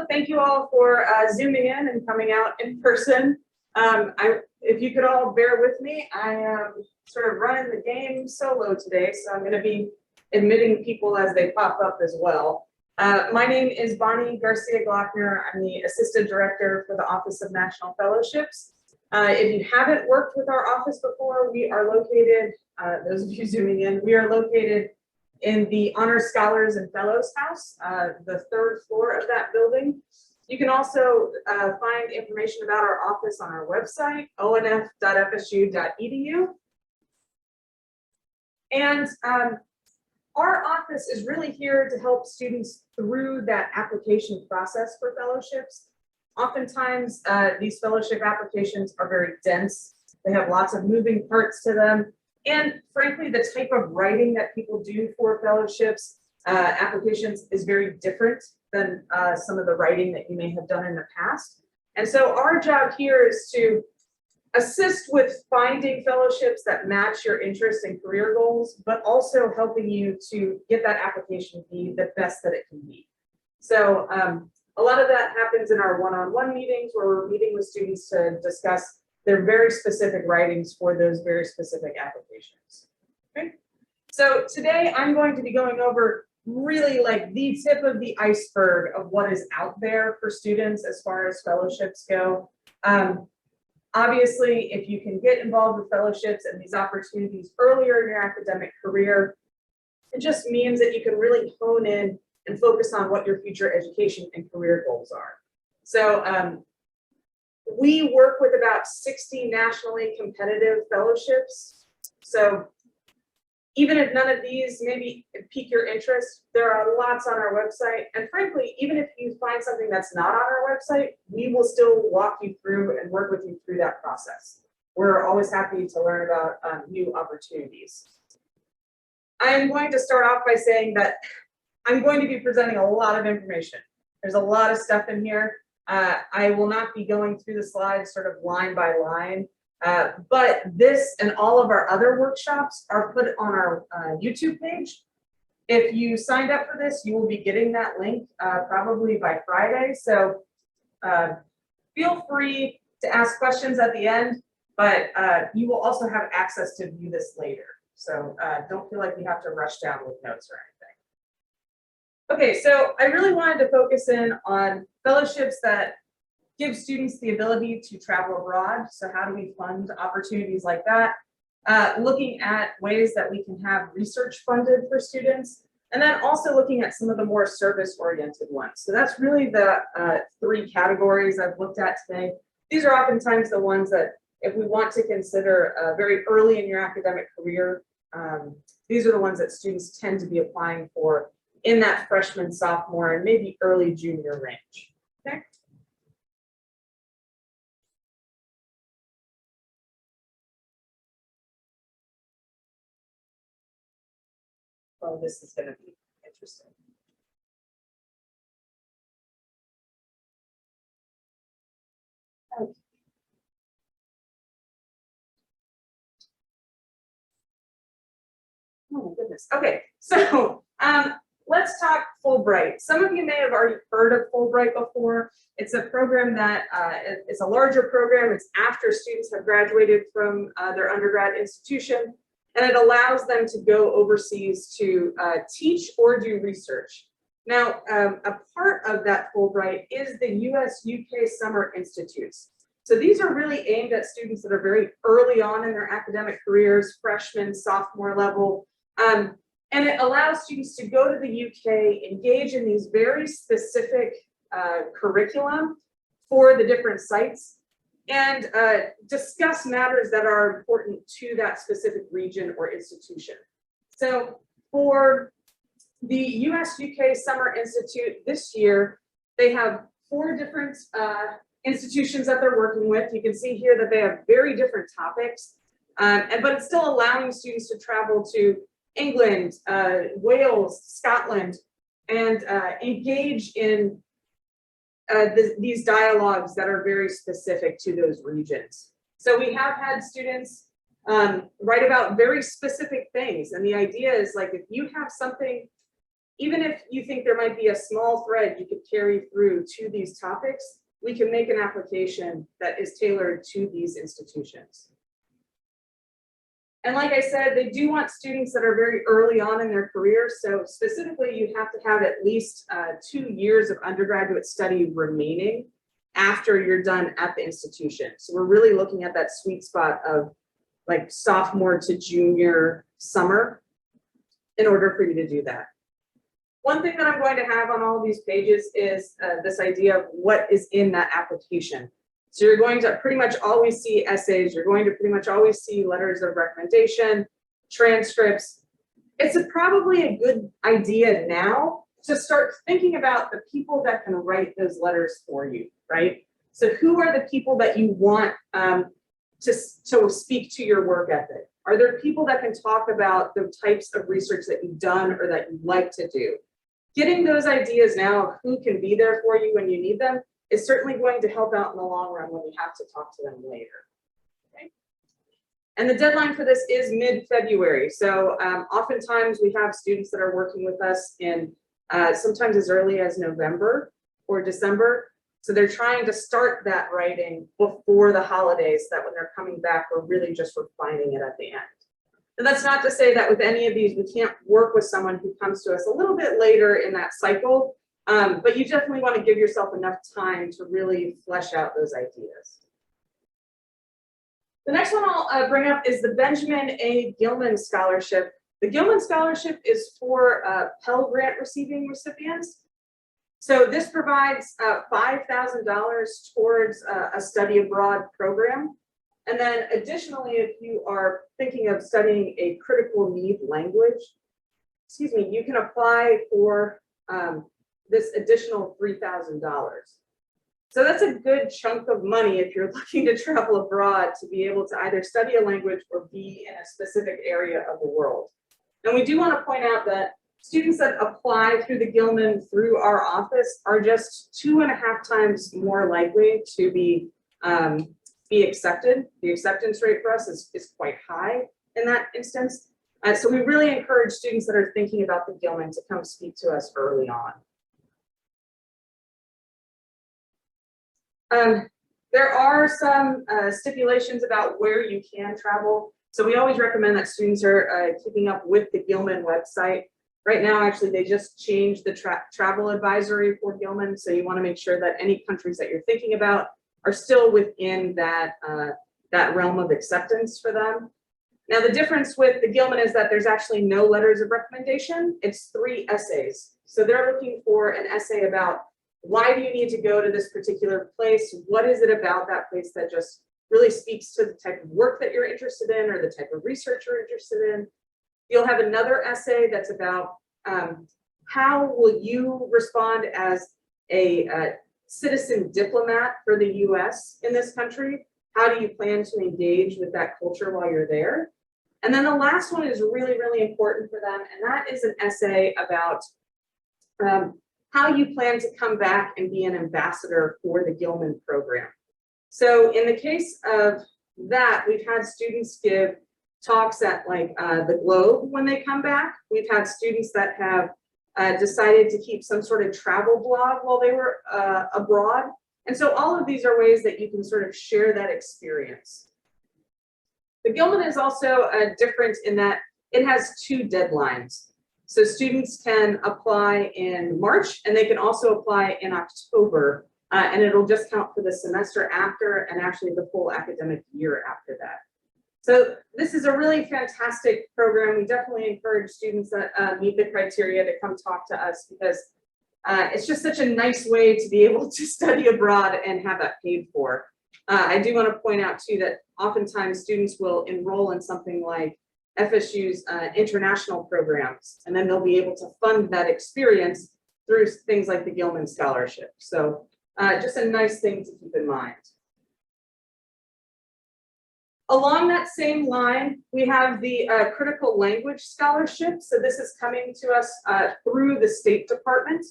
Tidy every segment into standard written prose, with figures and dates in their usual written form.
So thank you all for zooming in and coming out in person. If you could all bear with me, I am sort of running the game solo today, so I'm going to be admitting people as they pop up as well. My name is Bonnie Garcia-Gloeckner. I'm the Assistant Director for the Office of National Fellowships. If you haven't worked with our office before, we are located, those of you zooming in, we are located in the Honor Scholars and Fellows House, the 3rd floor of that building. You can also find information about our office on our website, onf.fsu.edu. And our office is really here to help students through that application process for fellowships. Oftentimes, these fellowship applications are very dense. They have lots of moving parts to them. And frankly, the type of writing that people do for fellowships applications is very different than some of the writing that you may have done in the past. And so our job here is to assist with finding fellowships that match your interests and career goals, but also helping you to get that application be the best that it can be. So a lot of that happens in our one-on-one meetings where we're meeting with students to discuss their very specific writings for those very specific applications. Okay, so today I'm going to be going over really like the tip of the iceberg of what is out there for students as far as fellowships go. Obviously, if you can get involved with fellowships and these opportunities earlier in your academic career, it just means that you can really hone in and focus on what your future education and career goals are. So we work with about 60 nationally competitive fellowships. So even if none of these maybe pique your interest, there are lots on our website. And frankly, even if you find something that's not on our website, we will still walk you through and work with you through that process. We're always happy to learn about new opportunities. I am going to start off by saying that I'm going to be presenting a lot of information. There's a lot of stuff in here. I will not be going through the slides sort of line by line, but this and all of our other workshops are put on our YouTube page. If you signed up for this, you will be getting that link probably by Friday. So feel free to ask questions at the end, but you will also have access to view this later. So don't feel like you have to rush down with notes or anything. Okay, so I really wanted to focus in on fellowships that give students the ability to travel abroad. So how do we fund opportunities like that? Looking at ways that we can have research funded for students, and then also looking at some of the more service-oriented ones. So that's really the 3 categories I've looked at today. These are oftentimes the ones that if we want to consider very early in your academic career, these are the ones that students tend to be applying for in that freshman, sophomore, and maybe early junior range. Okay. Well, this is going to be interesting. Okay. Oh my goodness. Okay, so let's talk Fulbright. Some of you may have already heard of Fulbright before. It's a program that it's a larger program. It's after students have graduated from their undergrad institution, and it allows them to go overseas to teach or do research. Now, a part of that Fulbright is the US-UK Summer Institutes. So these are really aimed at students that are very early on in their academic careers, freshman, sophomore level. And it allows students to go to the UK, engage in these very specific curriculum for the different sites, and discuss matters that are important to that specific region or institution. So for the US-UK Summer Institute this year, they have 4 different institutions that they're working with. You can see here that they have very different topics, but it's still allowing students to travel to England, Wales, Scotland, and engage in these dialogues that are very specific to those regions. So we have had students write about very specific things. And the idea is like, if you have something even if you think there might be a small thread you could carry through to these topics, we can make an application that is tailored to these institutions. And like I said, they do want students that are very early on in their career. So specifically, you have to have at least 2 years of undergraduate study remaining after you're done at the institution. So we're really looking at that sweet spot of like sophomore to junior summer in order for you to do that. One thing that I'm going to have on all of these pages is this idea of what is in that application. So you're going to pretty much always see essays, you're going to pretty much always see letters of recommendation, transcripts. It's probably a good idea now to start thinking about the people that can write those letters for you, right? So who are the people that you want to speak to your work ethic? Are there people that can talk about the types of research that you've done or that you like to do? Getting those ideas now of who can be there for you when you need them is certainly going to help out in the long run when you have to talk to them later. Okay? And the deadline for this is mid-February. So oftentimes we have students that are working with us in sometimes as early as November or December. So they're trying to start that writing before the holidays, so that when they're coming back, we're really just refining it at the end. And that's not to say that with any of these, we can't work with someone who comes to us a little bit later in that cycle, but you definitely want to give yourself enough time to really flesh out those ideas. The next one I'll bring up is the Benjamin A. Gilman Scholarship. The Gilman Scholarship is for Pell Grant receiving recipients. So this provides $5,000 towards a study abroad program. And then additionally, if you are thinking of studying a critical need language, you can apply for this additional $3,000. So that's a good chunk of money if you're looking to travel abroad to be able to either study a language or be in a specific area of the world. And we do want to point out that students that apply through the Gilman through our office are just 2.5 times more likely to be accepted. The acceptance rate for us is quite high in that instance. So we really encourage students that are thinking about the Gilman to come speak to us early on. There are some stipulations about where you can travel. So we always recommend that students are keeping up with the Gilman website. Right now, actually, they just changed the travel advisory for Gilman. So you want to make sure that any countries that you're thinking about are still within that, that realm of acceptance for them. Now, the difference with the Gilman is that there's actually no letters of recommendation. It's 3 essays. So they're looking for an essay about why do you need to go to this particular place? What is it about that place that just really speaks to the type of work that you're interested in or the type of research you're interested in? You'll have another essay that's about how will you respond as a citizen diplomat for the US in this country? How do you plan to engage with that culture while you're there? And then the last one is really, really important for them, and that is an essay about how you plan to come back and be an ambassador for the Gilman program. So in the case of that, we've had students give talks at like the Globe when they come back. We've had students that have decided to keep some sort of travel blog while they were abroad. And so all of these are ways that you can sort of share that experience. The Gilman is also different in that it has 2 deadlines. So students can apply in March and they can also apply in October, and it'll just count for the semester after and actually the full academic year after that. So this is a really fantastic program. We definitely encourage students that meet the criteria to come talk to us because it's just such a nice way to be able to study abroad and have that paid for. I do want to point out too that oftentimes students will enroll in something like FSU's international programs, and then they'll be able to fund that experience through things like the Gilman Scholarship. So just a nice thing to keep in mind. Along that same line, we have the Critical Language Scholarship. So this is coming to us through the State Department,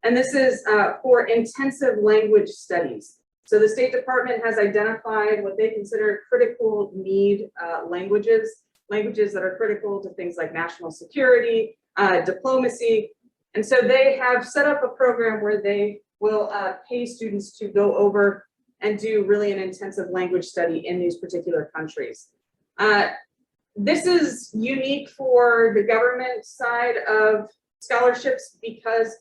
and this is for intensive language studies. So the State Department has identified what they consider critical need languages that are critical to things like national security, diplomacy, And so they have set up a program where they will pay students to go over and do really an intensive language study in these particular countries. This is unique for the government side of scholarships because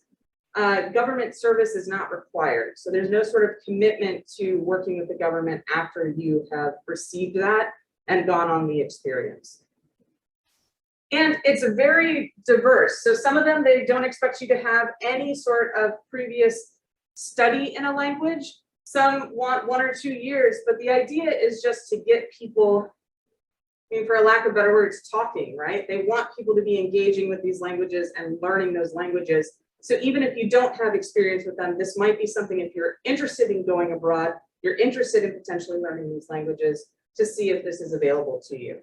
government service is not required. So there's no sort of commitment to working with the government after you have received that and gone on the experience. And it's very diverse. So some of them, they don't expect you to have any sort of previous study in a language. Some want 1 or 2 years, but the idea is just to get people, I mean, for a lack of better words, talking, right? They want people to be engaging with these languages and learning those languages. So even if you don't have experience with them, this might be something, if you're interested in going abroad, you're interested in potentially learning these languages, to see if this is available to you.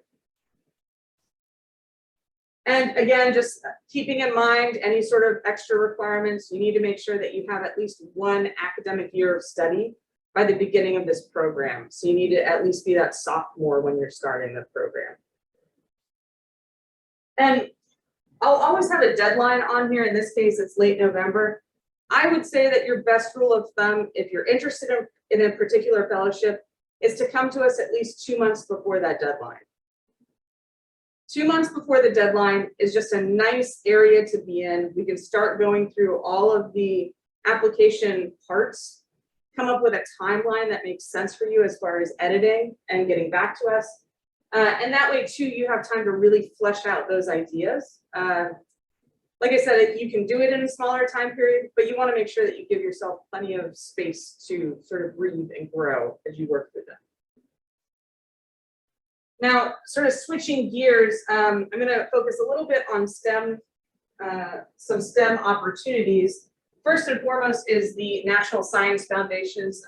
And again, just keeping in mind any sort of extra requirements, you need to make sure that you have at least 1 academic year of study by the beginning of this program. So you need to at least be that sophomore when you're starting the program. And I'll always have a deadline on here. In this case, it's late November. I would say that your best rule of thumb, if you're interested in a particular fellowship, is to come to us at least 2 months before that deadline. 2 months before the deadline is just a nice area to be in. We can start going through all of the application parts, come up with a timeline that makes sense for you as far as editing and getting back to us. And that way too, you have time to really flesh out those ideas. Like I said, you can do it in a smaller time period, but you want to make sure that you give yourself plenty of space to sort of breathe and grow as you work through them. Now, sort of switching gears, I'm going to focus a little bit on STEM, some STEM opportunities. First and foremost is the National Science Foundation's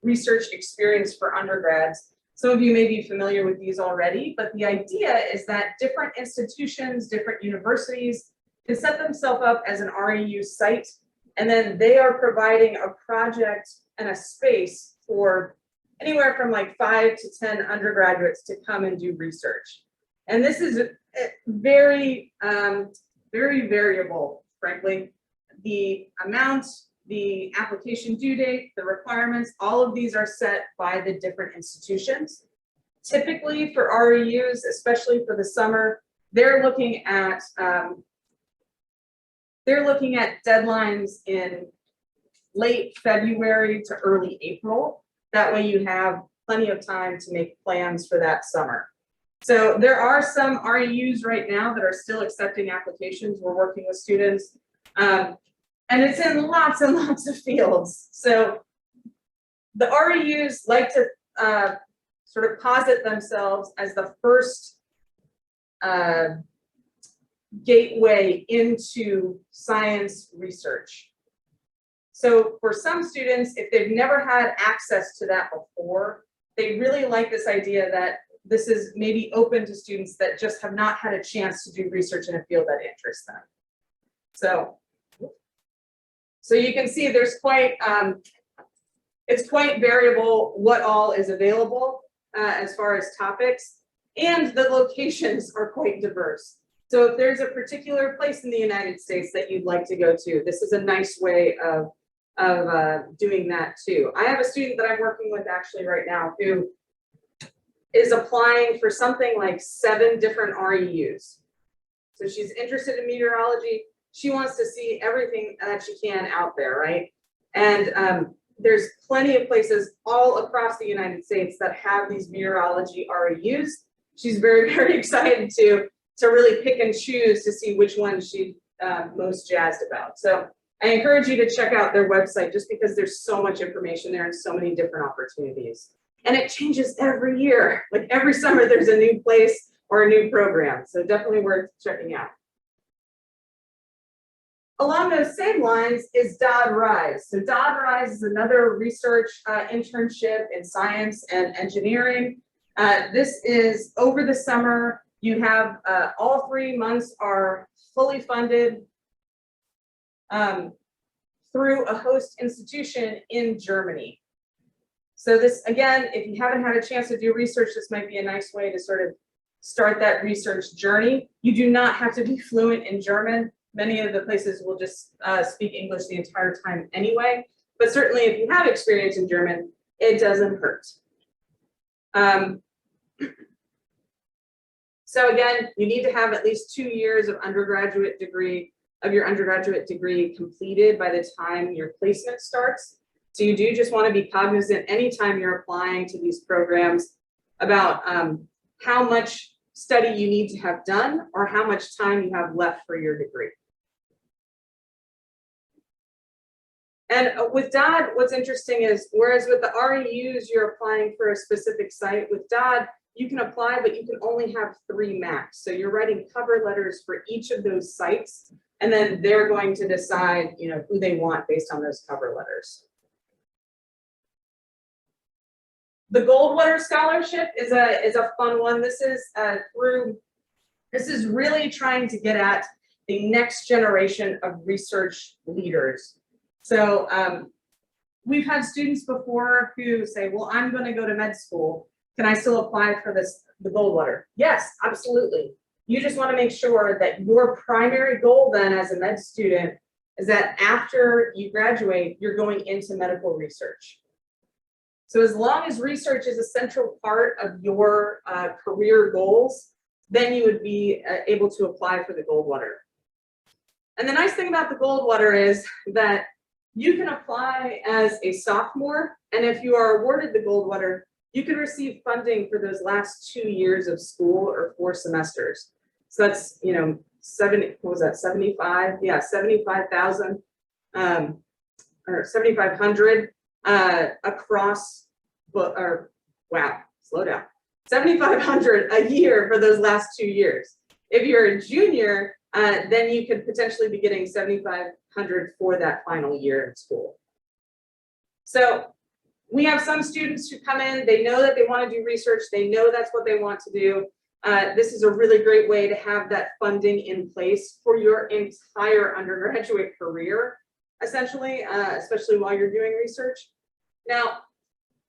research experience for undergrads. Some of you may be familiar with these already, but the idea is that different institutions, different universities can set themselves up as an REU site, and then they are providing a project and a space for anywhere from like 5 to 10 undergraduates to come and do research. And this is very, very variable, frankly. The amount, the application due date, the requirements, all of these are set by the different institutions. Typically for REUs, especially for the summer, they're looking at deadlines in late February to early April. That way you have plenty of time to make plans for that summer. So there are some REUs right now that are still accepting applications. We're working with students. And it's in lots and lots of fields. So the REUs like to sort of posit themselves as the first gateway into science research. So for some students, if they've never had access to that before, they really like this idea that this is maybe open to students that just have not had a chance to do research in a field that interests them. So you can see there's quite, it's quite variable what all is available as far as topics, and the locations are quite diverse. So if there's a particular place in the United States that you'd like to go to, this is a nice way of doing that too. I have a student that I'm working with actually right now who is applying for something like 7 different REUs. So she's interested in meteorology. She wants to see everything that she can out there, right? And there's plenty of places all across the United States that have these meteorology REUs. She's very, very excited to really pick and choose to see which one she's most jazzed about. So I encourage you to check out their website just because there's so much information there and so many different opportunities. And it changes every year. Like every summer there's a new place or a new program. So definitely worth checking out. Along those same lines is DAAD-REU. So DAAD-REU is another research internship in science and engineering. This is over the summer. You have all 3 months are fully funded through a host institution in Germany. So this, again, if you haven't had a chance to do research, this might be a nice way to sort of start that research journey. You do not have to be fluent in German. Many of the places will just speak English the entire time anyway, but certainly if you have experience in German, it doesn't hurt. So again, you need to have at least 2 years of your undergraduate degree completed by the time your placement starts. So you do just want to be cognizant anytime you're applying to these programs about how much study you need to have done or how much time you have left for your degree. And with DAAD, what's interesting is, whereas with the REUs, you're applying for a specific site, with DAAD, you can apply, but you can only have 3 max. So you're writing cover letters for each of those sites, and then they're going to decide, who they want based on those cover letters. The Goldwater Scholarship is a fun one. This is really trying to get at the next generation of research leaders. So we've had students before who say, well, I'm going to go to med school. Can I still apply for the Goldwater? Yes, absolutely. You just want to make sure that your primary goal then as a med student is that after you graduate, you're going into medical research. So as long as research is a central part of your career goals, then you would be able to apply for the Goldwater. And the nice thing about the Goldwater is that you can apply as a sophomore, and if you are awarded the Goldwater, you can receive funding for those last 2 years of school or 4 semesters. So that's, 75? Yeah, 75,000 or 7,500 across, wow, slow down. 7,500 a year for those last 2 years. If you're a junior, then you could potentially be getting 7,500 for that final year in school. So we have some students who come in, they know that they want to do research, they know that's what they want to do. This is a really great way to have that funding in place for your entire undergraduate career, essentially, especially while you're doing research. Now,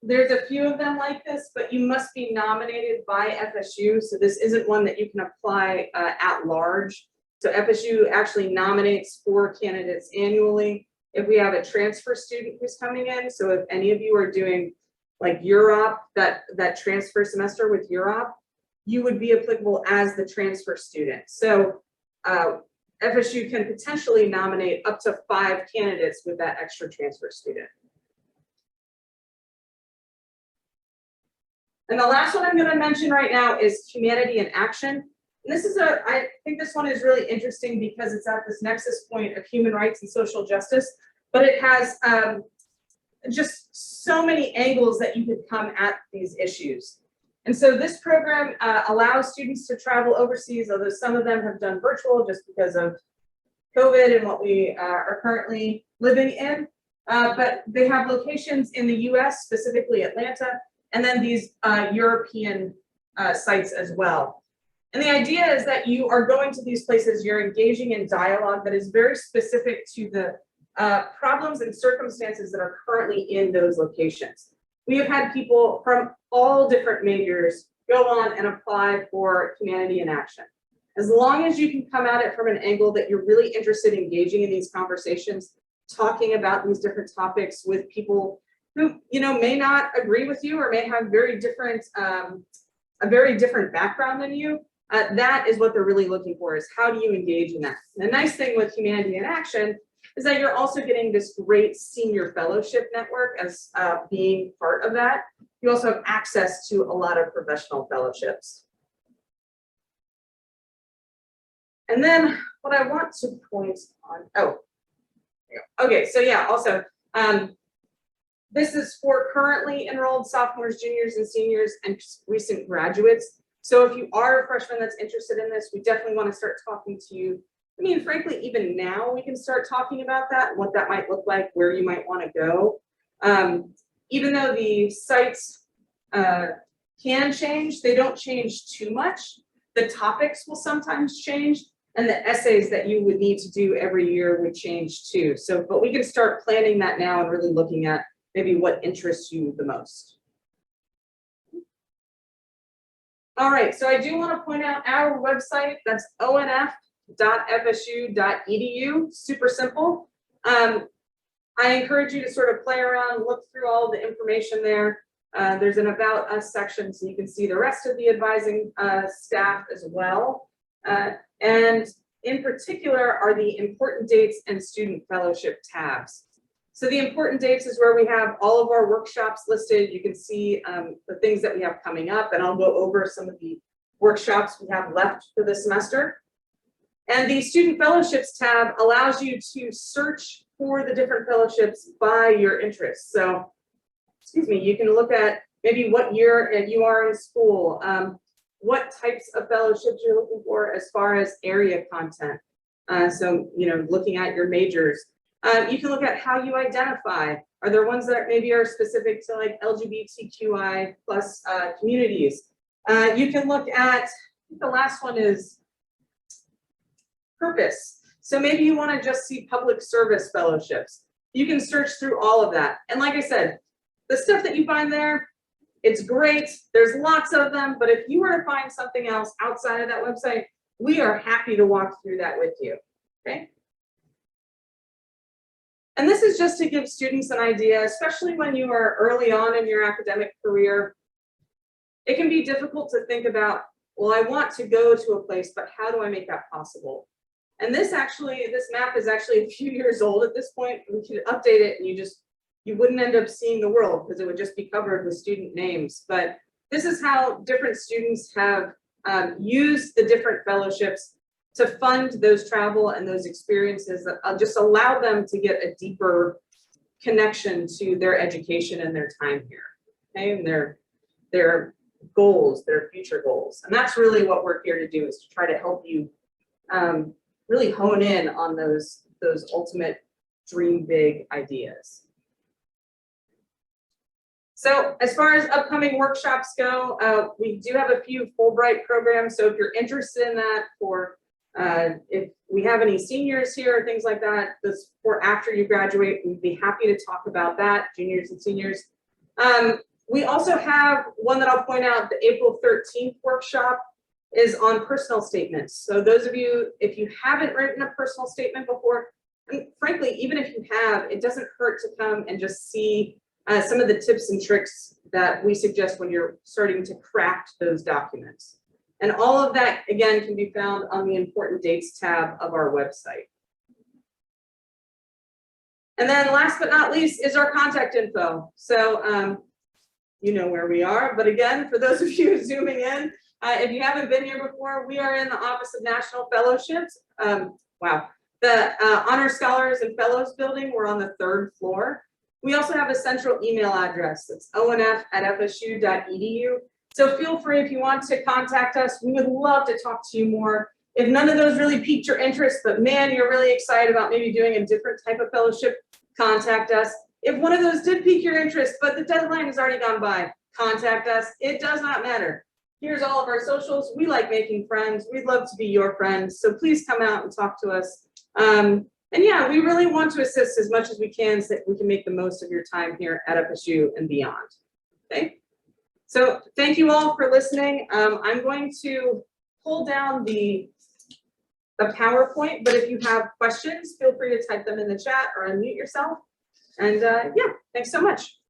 there's a few of them like this, but you must be nominated by FSU. So this isn't one that you can apply at large. So FSU actually nominates 4 candidates annually. If we have a transfer student who's coming in, so if any of you are doing like UROP, that transfer semester with UROP, you would be applicable as the transfer student. So FSU can potentially nominate up to 5 candidates with that extra transfer student. And the last one I'm going to mention right now is Humanity in Action. And this is I think this one is really interesting because it's at this nexus point of human rights and social justice, but it has just so many angles that you could come at these issues. And so this program allows students to travel overseas, although some of them have done virtual just because of COVID and what we are currently living in. But they have locations in the US, specifically Atlanta, and then these European sites as well. And the idea is that you are going to these places, you're engaging in dialogue that is very specific to the problems and circumstances that are currently in those locations. We have had people from all different majors go on and apply for Humanity in Action. As long as you can come at it from an angle that you're really interested in engaging in these conversations, talking about these different topics with people who may not agree with you or may have very different, a very different background than you, that is what they're really looking for, is how do you engage in that? And the nice thing with Humanity in Action is that you're also getting this great senior fellowship network as being part of that. You also have access to a lot of professional fellowships. And then what I want to point on, okay, so yeah, also, this is for currently enrolled sophomores, juniors, and seniors, and recent graduates. So if you are a freshman that's interested in this, we definitely want to start talking to you. I mean, frankly, even now we can start talking about that, what that might look like, where you might want to go. Even though the sites can change, they don't change too much. The topics will sometimes change, and the essays that you would need to do every year would change too. So, but we can start planning that now and really looking at maybe what interests you the most. All right, so I do want to point out our website, that's ONF, internships.fsu.edu, super simple. I encourage you to sort of play around, look through all the information there. There's an About Us section, so you can see the rest of the advising staff as well. And in particular are the important dates and student fellowship tabs. So the important dates is where we have all of our workshops listed. You can see the things that we have coming up, and I'll go over some of the workshops we have left for this semester. And the student fellowships tab allows you to search for the different fellowships by your interests. So, excuse me, you can look at maybe what year you are in school, what types of fellowships you're looking for as far as area content. So, you know, looking at your majors. You can look at how you identify. Are there ones that maybe are specific to like LGBTQI plus communities? You can look at, I think the last one is purpose. So maybe you want to just see public service fellowships. You can search through all of that. And like I said, the stuff that you find there, it's great. There's lots of them, but if you were to find something else outside of that website, we are happy to walk through that with you, okay? And this is just to give students an idea, especially when you are early on in your academic career. It can be difficult to think about, well, I want to go to a place, but how do I make that possible? And this map is actually a few years old at this point. We could update it and you wouldn't end up seeing the world because it would just be covered with student names. But this is how different students have used the different fellowships to fund those travel and those experiences that just allow them to get a deeper connection to their education and their time here, okay? And their goals, their future goals. And that's really what we're here to do, is to try to help you really hone in on those ultimate dream big ideas. So as far as upcoming workshops go, we do have a few Fulbright programs. So if you're interested in that, for if we have any seniors here or things like that, this for after you graduate, we'd be happy to talk about that, juniors and seniors. We also have one that I'll point out, the April 13th workshop is on personal statements. So those of you, if you haven't written a personal statement before, and frankly, even if you have, it doesn't hurt to come and just see some of the tips and tricks that we suggest when you're starting to craft those documents. And all of that, again, can be found on the Important Dates tab of our website. And then last but not least is our contact info. So you know where we are, but again, for those of you zooming in, if you haven't been here before, we are in the Office of National Fellowships. Wow. The Honor Scholars and Fellows building, we're on the 3rd floor. We also have a central email address. That's onf@fsu.edu. So feel free if you want to contact us. We would love to talk to you more. If none of those really piqued your interest, but man, you're really excited about maybe doing a different type of fellowship, contact us. If one of those did pique your interest, but the deadline has already gone by, contact us. It does not matter. Here's all of our socials. We like making friends. We'd love to be your friends. So please come out and talk to us. And yeah, we really want to assist as much as we can so that we can make the most of your time here at FSU and beyond. Okay. So thank you all for listening. I'm going to pull down the PowerPoint, but if you have questions, feel free to type them in the chat or unmute yourself. And yeah, thanks so much.